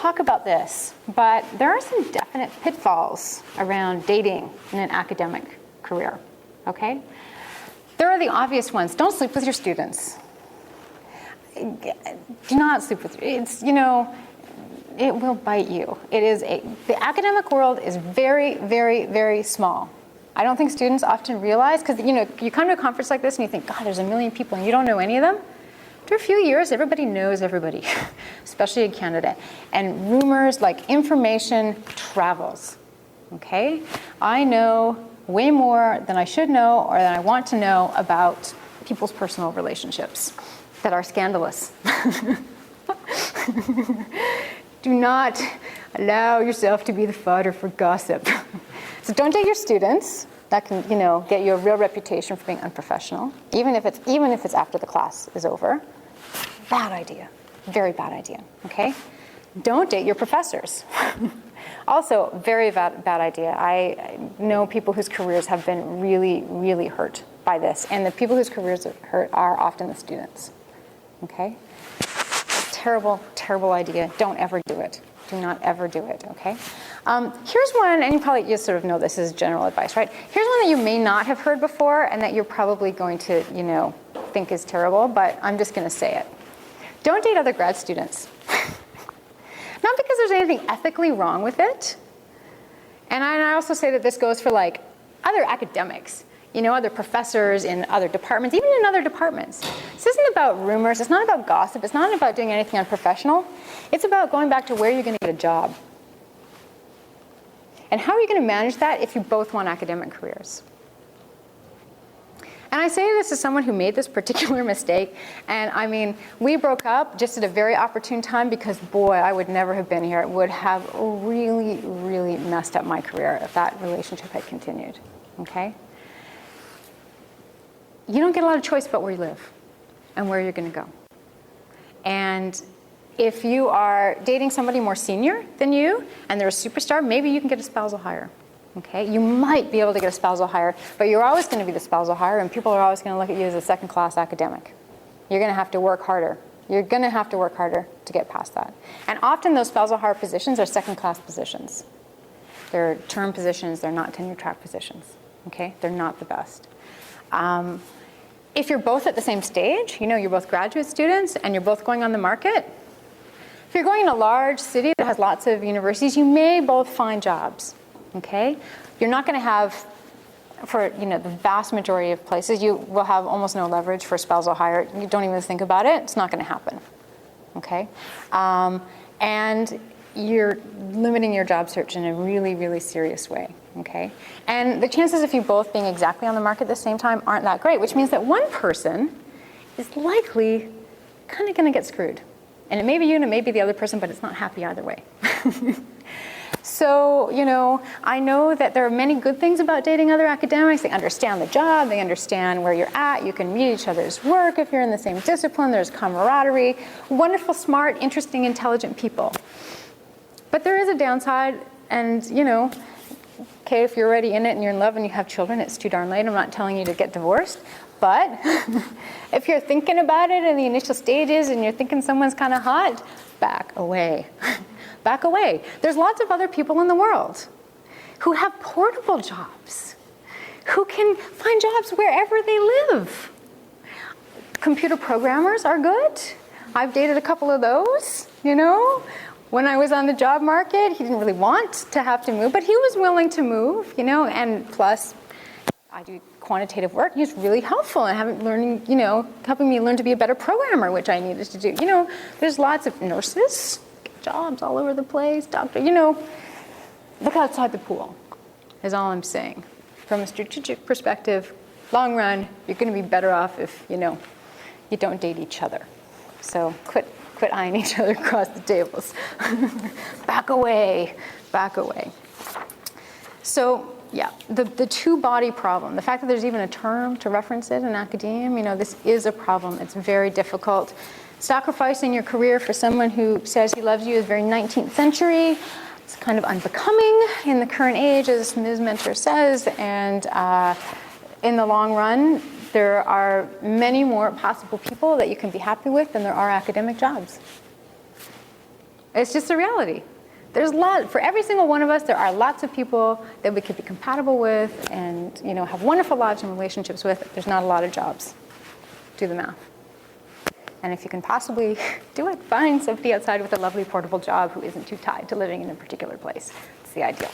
talk about this, but there are some definite pitfalls around dating in an academic career, okay? There are the obvious ones. Don't sleep with your students. Do not sleep with, it's, you know, it will bite you. The academic world is very, very, very small. I don't think students often realize, because, you know, you come to a conference like this and you think, God, there's a million people and you don't know any of them. After a few years, everybody knows everybody, especially in Canada. And rumors, like information, travels, okay? I know way more than I should know or than I want to know about people's personal relationships that are scandalous. Do not allow yourself to be the fodder for gossip. So don't date your students. That can, you know, get you a real reputation for being unprofessional, even if it's after the class is over. Bad idea, very bad idea, okay? Don't date your professors. Also, very bad idea. I know people whose careers have been really, really hurt by this, and the people whose careers are hurt are often the students, okay? Terrible, terrible idea. Don't ever do it. Do not ever do it, okay? Here's one, and you sort of know this is general advice, right? Here's one that you may not have heard before and that you're probably going to, you know, think is terrible, but I'm just going to say it. Don't date other grad students. Not because there's anything ethically wrong with it. And I also say that this goes for like other academics, you know, other professors in other departments, even in other departments. This isn't about rumors. It's not about gossip. It's not about doing anything unprofessional. It's about going back to where you're going to get a job. And how are you going to manage that if you both want academic careers? And I say this as someone who made this particular mistake. And I mean, we broke up just at a very opportune time because, boy, I would never have been here. It would have really, really messed up my career if that relationship had continued, okay? You don't get a lot of choice about where you live and where you're going to go. And if you are dating somebody more senior than you and they're a superstar, maybe you can get a spousal hire. Okay, you might be able to get a spousal hire, but you're always going to be the spousal hire, and people are always going to look at you as a second-class academic. You're going to have to work harder. You're going to have to work harder to get past that. And often those spousal hire positions are second-class positions. They're term positions. They're not tenure-track positions. Okay, they're not the best. If you're both at the same stage, you know, you're both graduate students and you're both going on the market. If you're going in a large city that has lots of universities, you may both find jobs. Okay, you're not going to have, for the vast majority of places, you will have almost no leverage for spousal hire. You don't even think about it; it's not going to happen. Okay, and you're limiting your job search in a really, really serious way. Okay, and the chances of you both being exactly on the market at the same time aren't that great, which means that one person is likely kind of going to get screwed, and it may be you and it may be the other person, but it's not happy either way. So, I know that there are many good things about dating other academics. They understand the job. They understand where you're at. You can meet each other's work if you're in the same discipline. There's camaraderie. Wonderful, smart, interesting, intelligent people. But there is a downside. And, okay, if you're already in it and you're in love and you have children, it's too darn late. I'm not telling you to get divorced. But if you're thinking about it in the initial stages and you're thinking someone's kind of hot, back away. Back away. There's lots of other people in the world who have portable jobs, who can find jobs wherever they live. Computer programmers are good. I've dated a couple of those, When I was on the job market, he didn't really want to have to move, but he was willing to move, and plus, I do quantitative work. He was really helpful in helping me learn to be a better programmer, which I needed to do. There's lots of nurses, jobs all over the place, doctor, look outside the pool, is all I'm saying. From a strategic perspective, long run, you're going to be better off if, you don't date each other. So quit eyeing each other across the tables. Back away, back away. So, yeah, the two-body problem, the fact that there's even a term to reference it in academia, this is a problem. It's very difficult. Sacrificing your career for someone who says he loves you is very 19th century. It's kind of unbecoming in the current age, as Ms. Mentor says, and in the long run, there are many more possible people that you can be happy with than there are academic jobs. It's just a reality. For every single one of us, there are lots of people that we could be compatible with and have wonderful lives and relationships with. There's not a lot of jobs. Do the math. And if you can possibly do it, find somebody outside with a lovely portable job who isn't too tied to living in a particular place. It's the ideal.